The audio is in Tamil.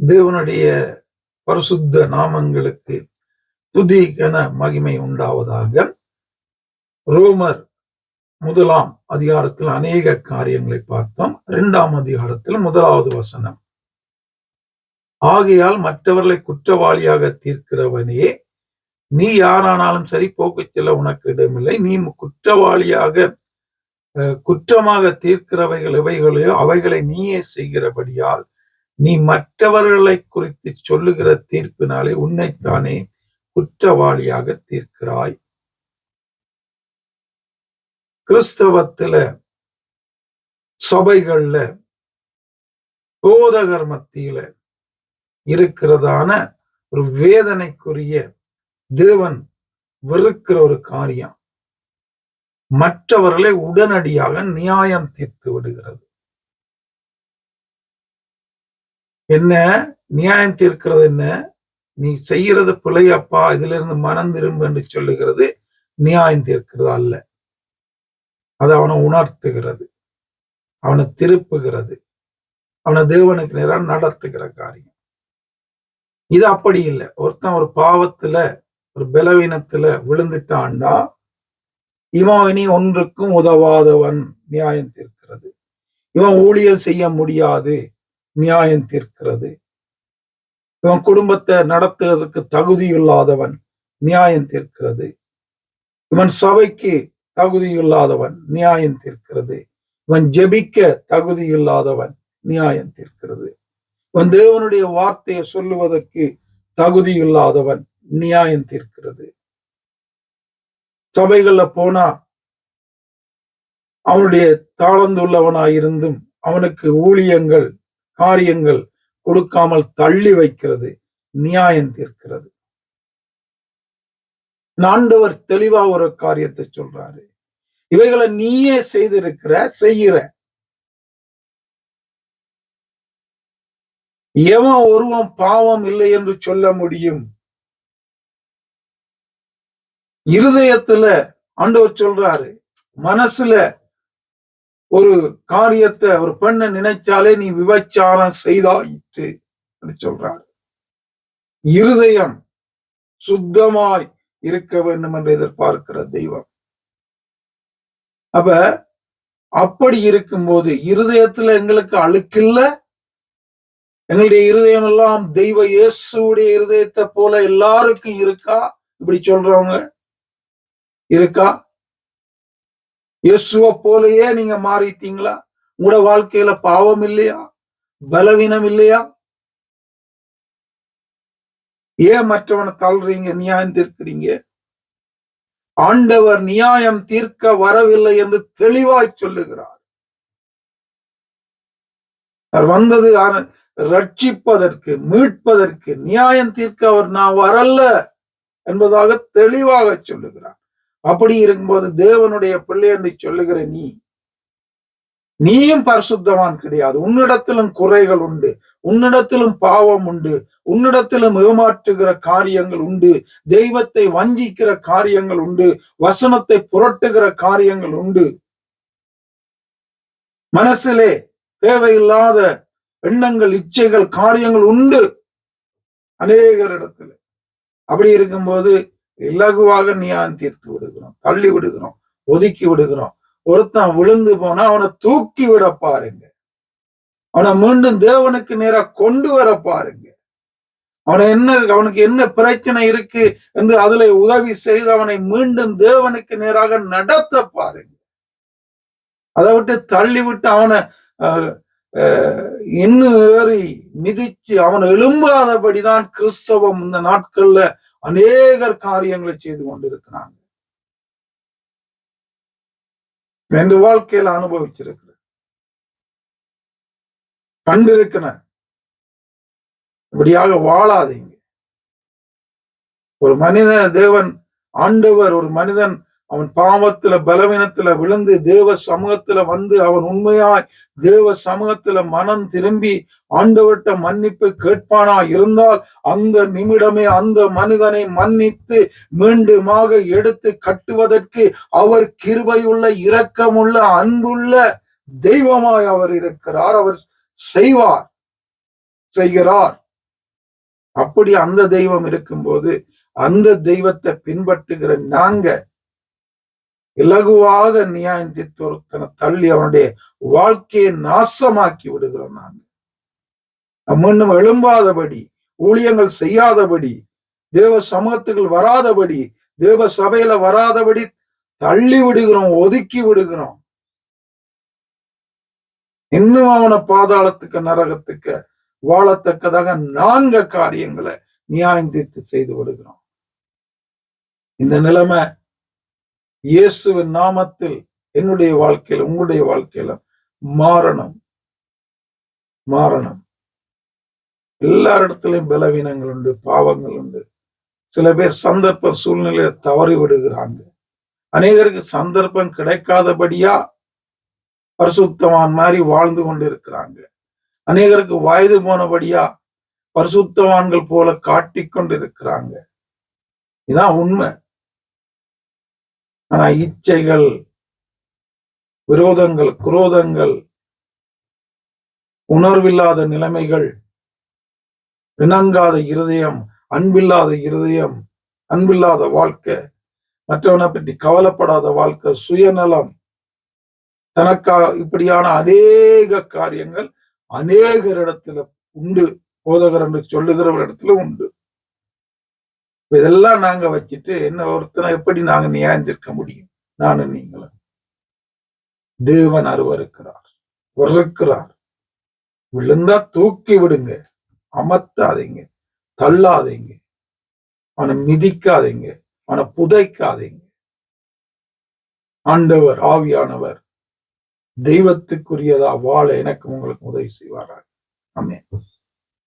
தேவனுடைய பரிசுத்த நாமங்களுக்கு துதி கன மகிமை உண்டாவதாக. ரோமர் 1 அதிகாரத்தில் அநேக காரியங்களை பார்த்தோம். 2 அதிகாரத்தில் 1வது வசனம், ஆகையால் மற்றவர்களை குற்றவாளியாக தீர்க்கிறவனே, நீ யாரானாலும் சரி போக்குச் செல்ல உனக்கு இடமில்லை. நீ குற்றமாக தீர்க்கிறவைகள் எவைகளையோ அவைகளை நீயே செய்கிறபடியால் நீ மற்றவர்களை குறித்து சொல்லுகிற தீர்ப்பினாலே உன்னைத்தானே குற்றவாளியாக தீர்க்கிறாய். கிறிஸ்தவத்தில சபைகள்ல போதகர் மத்தியில இருக்கிறதான ஒரு வேதனைக்குரிய, தேவன் வெறுக்கிற ஒரு காரியம், மற்றவர்களை உடனடியாக நியாயம் தீர்த்து விடுகிறது. என்ன நியாயம் தீர்க்கிறது? என்ன, நீ செய்யறது பிழையப்பா, இதுல இருந்து மனம் திரும்ப என்று சொல்லுகிறது நியாயம் தீர்க்கிறது அல்ல. அது அவனை உணர்த்துகிறது, அவனை திருப்புகிறது, அவனை தேவனுக்கு நேராக நடத்துகிற காரியம். இது அப்படி இல்லை. ஒருத்தன் ஒரு பாவத்துல, ஒரு பலவீனத்துல விழுந்துட்டான்டா, இவன் இனி ஒன்றுக்கும் உதவாதவன், நியாயம் தீர்க்கிறது. இவன் ஊழியம் செய்ய முடியாது, நியாயம் தீர்க்கிறது. இவன் குடும்பத்தை நடத்துவதற்கு தகுதியில்லாதவன், நியாயம் தீர்க்கிறது. இவன் சபைக்கு தகுதியில்லாதவன், நியாயம் தீர்க்கிறது. இவன் ஜெபிக்க தகுதியில்லாதவன், நியாயம் தீர்க்கிறது. இவன் தேவனுடைய வார்த்தையை சொல்லுவதற்கு தகுதியில்லாதவன், நியாயம் தீர்க்கிறது. சபைகள்ல போனா அவனுடைய தாளந்துள்ளவனாயிருந்தும் அவனுக்கு ஊழியங்கள், காரியங்கள் கொடுக்காமல் தள்ளி வைக்கிறது, நியாயம் தீர்க்கிறது. ஆண்டவர் தெளிவா ஒரு காரியத்தை சொல்றாரு, இவைகளை நீயே செய்கிற. எவன் ஒருவன் பாவம் இல்லை என்று சொல்ல முடியும்? இருதயத்துல ஆண்டவர் சொல்றாரு, மனசுல ஒரு காரியத்தை, ஒரு பெண்ணை நினைச்சாலே நீ விபச்சாரம் செய்தாயிற்று சொல்றாரு. இருதயம் சுத்தமாய் இருக்க வேண்டும் என்று எதிர்பார்க்கிற தெய்வம். அப்படி இருக்கும்போது இருதயத்துல எங்களுக்கு அழுக்கில்ல. எங்களுடைய இருதயம் எல்லாம் தெய்வ இயேசுடைய இருதயத்தை போல எல்லாருக்கும் இருக்கா? இப்படி சொல்றவங்க இருக்கா? இயேசுவை போலயே நீங்க மாறிட்டீங்களா? உங்களோட வாழ்க்கையில பாவம் இல்லையா? பலவீனம் இல்லையா? ஏன் மற்றவனை தள்ளுறீங்க, நியாயம் தீர்க்கிறீங்க? ஆண்டவர் நியாயம் தீர்க்க வரவில்லை என்று தெளிவாய் சொல்லுகிறார். அவர் வந்தது ரட்சிப்பதற்கு, மீட்பதற்கு, நியாயம் தீர்க்க அவர் நான் வரல என்பதாக தெளிவாக சொல்லுகிறார். அப்படி இருக்கும்போது தேவனுடைய பிள்ளை என்று சொல்லுகிற நீயும் பரிசுத்தவான் கிடையாது. உன்னிடத்திலும் குறைகள் உண்டு, உன்னிடத்திலும் பாவம் உண்டு, உன்னிடத்திலும் ஏமாற்றுகிற காரியங்கள் உண்டு, தெய்வத்தை வஞ்சிக்கிற காரியங்கள் உண்டு, வசனத்தை புரட்டுகிற காரியங்கள் உண்டு, மனசிலே தேவையில்லாத எண்ணங்கள், இச்சைகள், காரியங்கள் உண்டு அநேகர் இடத்துல. அப்படி இருக்கும்போது இலகுவாக நியாயம் தீர்த்து விடுகிறோம், தள்ளி விடுகிறோம், ஒதுக்கி விடுகிறோம். ஒருத்தன் விழுந்து போனா அவனை தூக்கி விட பாருங்க, அவனை மீண்டும் தேவனுக்கு நேராக கொண்டு வர பாருங்க. அவனுக்கு என்ன பிரச்சனை இருக்கு என்று அதுல உதவி செய்து அவனை மீண்டும் தேவனுக்கு நேராக நடத்த பாருங்க. அதை விட்டு தள்ளி விட்டு அவனை இன்னும் ஏறி மிதிச்சு அவன் எழும்பாதபடிதான் கிறிஸ்தவம் இந்த நாட்கள்ல அநேகர் காரியங்களை செய்து கொண்டிருக்கிறாங்க. என் வாழ்க்கையில அனுபவிச்சிருக்கிறேன், கண்டிருக்கிறேன். இப்படியாக வாழாதீங்க. ஒரு மனிதன், தேவன் ஆண்டவர், ஒரு மனிதன் அவன் பாவத்துல பலவீனத்துல விழுந்து தேவ சமூகத்துல வந்து அவன் உண்மையாய் தேவ சமூகத்துல மனம் திரும்பி ஆண்டவர்கிட்ட மன்னிப்பு கேட்பானா இருந்தால் அந்த நிமிடமே அந்த மனிதனை மன்னித்து மீண்டுமாக எடுத்து கட்டுவதற்கு அவர் கிருபையுள்ள, இரக்கமுள்ள, அன்புள்ள தெய்வமாய் அவர் இருக்கிறார். அவர் செய்கிறார். அப்படி அந்த தெய்வம் இருக்கும்போது அந்த தெய்வத்தை பின்பற்றுகிற நாங்க இலகுவாக நியாயம் தீர்த்து ஒருத்தனை தள்ளி அவனுடைய வாழ்க்கையை நாசமாக்கி விடுகிறோம். நாங்க இன்னும் எழும்பாதபடி, ஊழியங்கள் செய்யாதபடி, தேவ சமூகத்துகள் வராதபடி, தேவ சபையில வராதபடி தள்ளி விடுகிறோம், ஒதுக்கி விடுகிறோம். இன்னும் அவனை பாதாளத்துக்கு நரகத்துக்கு வாழத்தக்கதாக 4 காரியங்களை நியாயம் தீர்த்து செய்து விடுகிறோம். இந்த நிலைமை இயேசுவின் நாமத்தில் என்னுடைய வாழ்க்கையில உங்களுடைய வாழ்க்கையில மாறணும். எல்லாரிடத்திலும் பலவீனங்கள் உண்டு, பாவங்கள் உண்டு. சில பேர் சந்தர்ப்ப சூழ்நிலையை தவறி விடுகிறாங்க. அநேகருக்கு சந்தர்ப்பம் கிடைக்காதபடியா பரிசுத்தவான் மாதிரி வாழ்ந்து கொண்டு இருக்கிறாங்க. அநேகருக்கு வயது போனபடியா பரிசுத்தவான்கள் போல காட்டிக்கொண்டு இருக்கிறாங்க. இதான் உண்மை. ஆனா இச்சைகள், விரோதங்கள், குரோதங்கள், உணர்வில்லாத நிலைமைகள், இணங்காத இருதயம், அன்பில்லாத இருதயம், அன்பில்லாத வாழ்க்கை, மற்றவனை பற்றி கவலைப்படாத வாழ்க்கை, சுயநலம், தனக்காக இப்படியான அநேக காரியங்கள் அநேகரிடத்துல உண்டு. போதகர் என்று சொல்லுகிறவரிடத்துல உண்டு. இதெல்லாம் நாங்க வச்சுட்டு என்ன ஒருத்தனை எப்படி நாங்க நியாயந்திருக்க முடியும்? நானும் நீங்களும். தேவன் அருவருக்கிறார், வெறுக்கிறார். விழுந்தா தூக்கி விடுங்க, அமர்த்தாதீங்க, தள்ளாதீங்க, அவனை மிதிக்காதீங்க, அவனை புதைக்காதீங்க. ஆண்டவர் ஆவியானவர் தெய்வத்துக்குரியதா வாழ எனக்கு உங்களுக்கு உதவி செய்வாராக. ஆமென்.